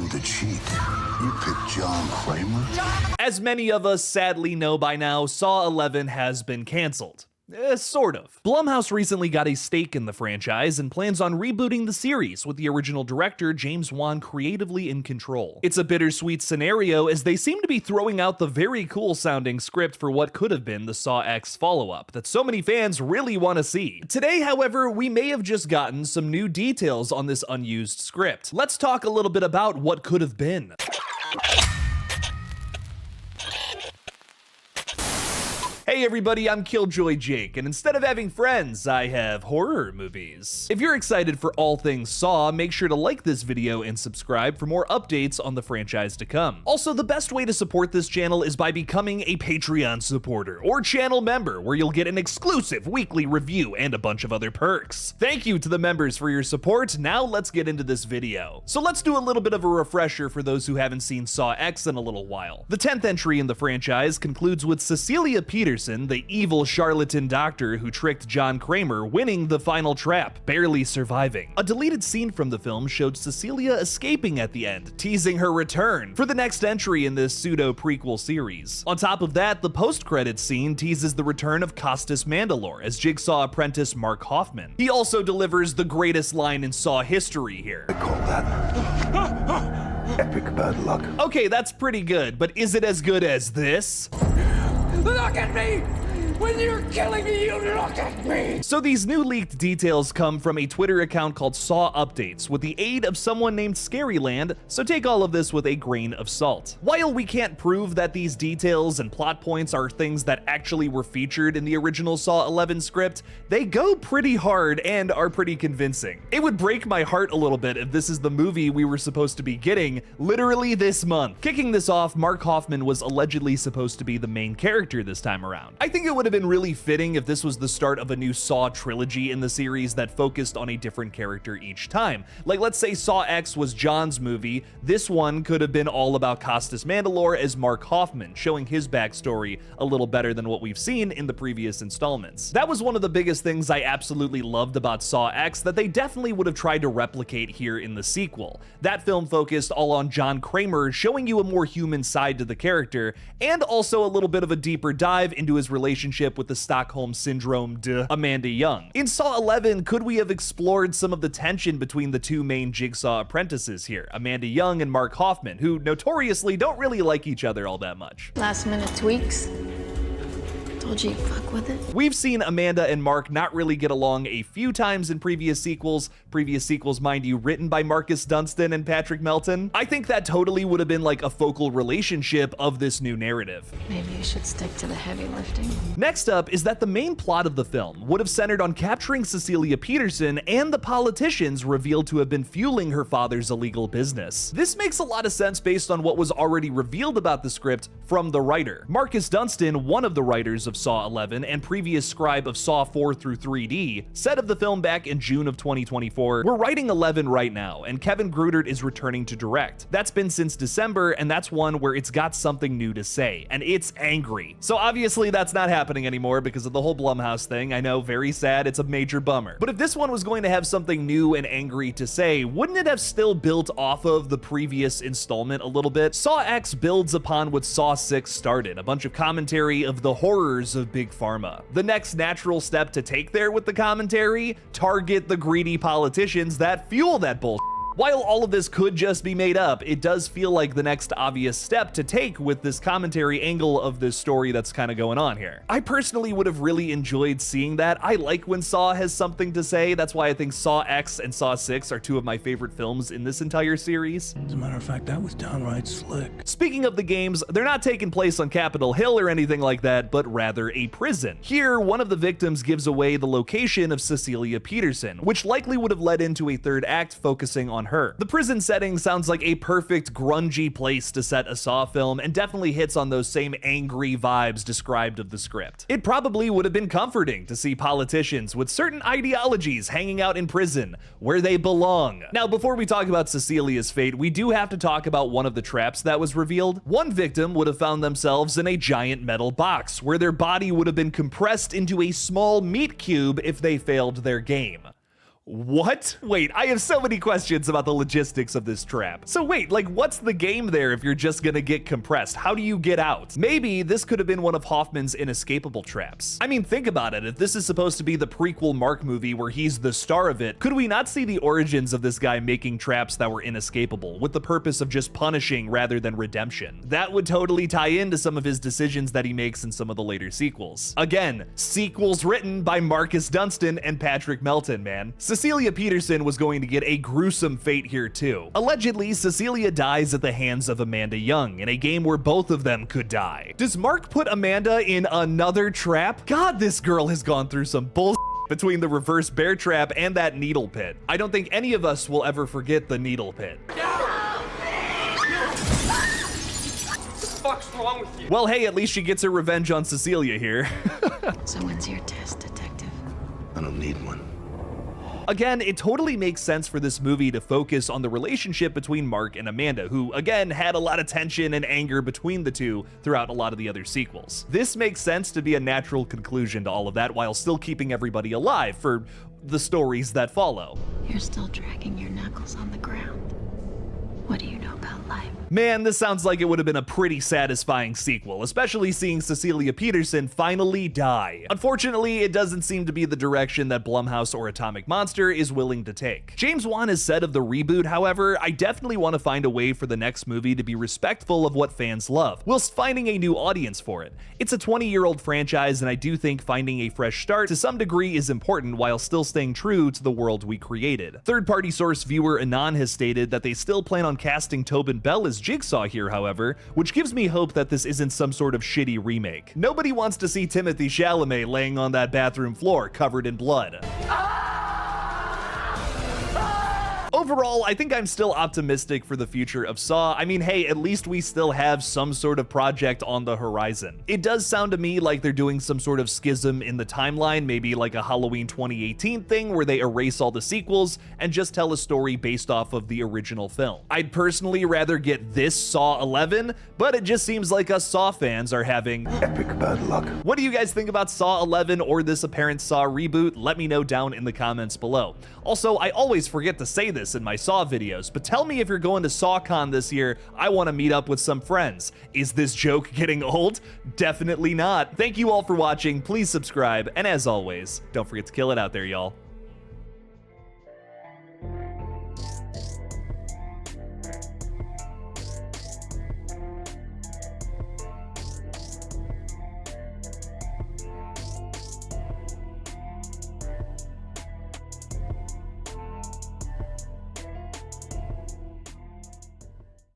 plan to cheat. You picked John Kramer? As many of us sadly know by now, Saw 11 has been canceled. Sort of. Blumhouse recently got a stake in the franchise and plans on rebooting the series with the original director James Wan creatively in control. It's a bittersweet scenario as they seem to be throwing out the very cool sounding script for what could have been the Saw X follow-up that so many fans really want to see. Today, however, we may have just gotten some new details on this unused script. Let's talk a little bit about what could have been. Hey everybody, I'm Killjoy Jake, and instead of having friends, I have horror movies. If you're excited for all things Saw, make sure to like this video and subscribe for more updates on the franchise to come. Also, the best way to support this channel is by becoming a Patreon supporter or channel member, where you'll get an exclusive weekly review and a bunch of other perks. Thank you to the members for your support. Now let's get into this video. So let's do a little bit of a refresher for those who haven't seen Saw X in a little while. The 10th entry in the franchise concludes with Cecilia Peterson, the evil charlatan doctor who tricked John Kramer, winning the final trap, barely surviving. A deleted scene from the film showed Cecilia escaping at the end, teasing her return for the next entry in this pseudo-prequel series. On top of that, the post-credits scene teases the return of Costas Mandylor as Jigsaw apprentice Mark Hoffman. He also delivers the greatest line in Saw history here. I call that epic bad luck. Okay, that's pretty good, but is it as good as this? Look at me! When you're killing me, you look at me! So these new leaked details come from a Twitter account called Saw Updates with the aid of someone named Scaryland, so take all of this with a grain of salt. While we can't prove that these details and plot points are things that actually were featured in the original Saw 11 script, they go pretty hard and are pretty convincing. It would break my heart a little bit if this is the movie we were supposed to be getting literally this month. Kicking this off, Mark Hoffman was allegedly supposed to be the main character this time around. I think it would have been really fitting if this was the start of a new Saw trilogy in the series that focused on a different character each time. Like, let's say Saw X was John's movie, this one could have been all about Costas Mandylor as Mark Hoffman, showing his backstory a little better than what we've seen in the previous installments. That was one of the biggest things I absolutely loved about Saw X that they definitely would have tried to replicate here in the sequel. That film focused all on John Kramer, showing you a more human side to the character, and also a little bit of a deeper dive into his relationship with the Stockholm Syndrome Amanda Young. In Saw 11, could we have explored some of the tension between the two main Jigsaw apprentices here, Amanda Young and Mark Hoffman, who notoriously don't really like each other all that much? Last minute tweaks. Told you, fuck with it. We've seen Amanda and Mark not really get along a few times in previous sequels, mind you, written by Marcus Dunstan and Patrick Melton. I think that totally would have been like a focal relationship of this new narrative. Maybe you should stick to the heavy lifting. Next up is that the main plot of the film would have centered on capturing Cecilia Peterson and the politicians revealed to have been fueling her father's illegal business. This makes a lot of sense based on what was already revealed about the script from the writer. Marcus Dunstan, one of the writers of Saw 11 and previous scribe of Saw 4 through 3D, said of the film back in June of 2024, "We're writing 11 right now, and Kevin Grudert is returning to direct. That's been since December, and that's one where it's got something new to say, and it's angry." So obviously that's not happening anymore because of the whole Blumhouse thing. I know, very sad, it's a major bummer. But if this one was going to have something new and angry to say, wouldn't it have still built off of the previous installment a little bit? Saw X builds upon what Saw 6 started, a bunch of commentary of the horrors of Big Pharma. The next natural step to take there with the commentary, target the greedy politicians that fuel that bullshit. While all of this could just be made up, it does feel like the next obvious step to take with this commentary angle of this story that's kind of going on here. I personally would have really enjoyed seeing that. I like when Saw has something to say. That's why I think Saw X and Saw 6 are two of my favorite films in this entire series. As a matter of fact, that was downright slick. Speaking of the games, they're not taking place on Capitol Hill or anything like that, but rather a prison. Here, one of the victims gives away the location of Cecilia Peterson, which likely would have led into a third act focusing on her. The prison setting sounds like a perfect grungy place to set a Saw film and definitely hits on those same angry vibes described of the script. It probably would have been comforting to see politicians with certain ideologies hanging out in prison where they belong. Now, before we talk about Cecilia's fate, we do have to talk about one of the traps that was revealed. One victim would have found themselves in a giant metal box where their body would have been compressed into a small meat cube if they failed their game. What? Wait, I have so many questions about the logistics of this trap. So wait, like what's the game there if you're just gonna get compressed? How do you get out? Maybe this could have been one of Hoffman's inescapable traps. I mean, think about it. If this is supposed to be the prequel Mark movie where he's the star of it, could we not see the origins of this guy making traps that were inescapable with the purpose of just punishing rather than redemption? That would totally tie into some of his decisions that he makes in some of the later sequels. Again, sequels written by Marcus Dunstan and Patrick Melton, man. Cecilia Peterson was going to get a gruesome fate here too. Allegedly, Cecilia dies at the hands of Amanda Young in a game where both of them could die. Does Mark put Amanda in another trap? God, this girl has gone through some bullshit between the reverse bear trap and that needle pit. I don't think any of us will ever forget the needle pit. What's wrong with you? Well, hey, at least she gets her revenge on Cecilia here. So when's your test, detective? I don't need one. Again, it totally makes sense for this movie to focus on the relationship between Mark and Amanda, who again had a lot of tension and anger between the two throughout a lot of the other sequels. This makes sense to be a natural conclusion to all of that while still keeping everybody alive for the stories that follow. You're still dragging your knuckles on the ground. What do you know about life? Man, this sounds like it would have been a pretty satisfying sequel, especially seeing Cecilia Peterson finally die. Unfortunately, it doesn't seem to be the direction that Blumhouse or Atomic Monster is willing to take. James Wan has said of the reboot, however, I definitely want to find a way for the next movie to be respectful of what fans love, whilst finding a new audience for it. It's a 20-year-old franchise, and I do think finding a fresh start to some degree is important while still staying true to the world we created. Third-party source viewer Anon has stated that they still plan on casting Tobin Bell as Jigsaw here, however, which gives me hope that this isn't some sort of shitty remake. Nobody wants to see Timothée Chalamet laying on that bathroom floor covered in blood. Overall, I think I'm still optimistic for the future of Saw. I mean, hey, at least we still have some sort of project on the horizon. It does sound to me like they're doing some sort of schism in the timeline, maybe like a Halloween 2018 thing where they erase all the sequels and just tell a story based off of the original film. I'd personally rather get this Saw 11, but it just seems like us Saw fans are having Epic bad luck. What do you guys think about Saw 11 or this apparent Saw reboot? Let me know down in the comments below. Also, I always forget to say this in my Saw videos, but tell me if you're going to SawCon this year. I want to meet up with some friends. Is this joke getting old? Definitely not. Thank you all for watching. Please subscribe, and as always, don't forget to kill it out there, y'all.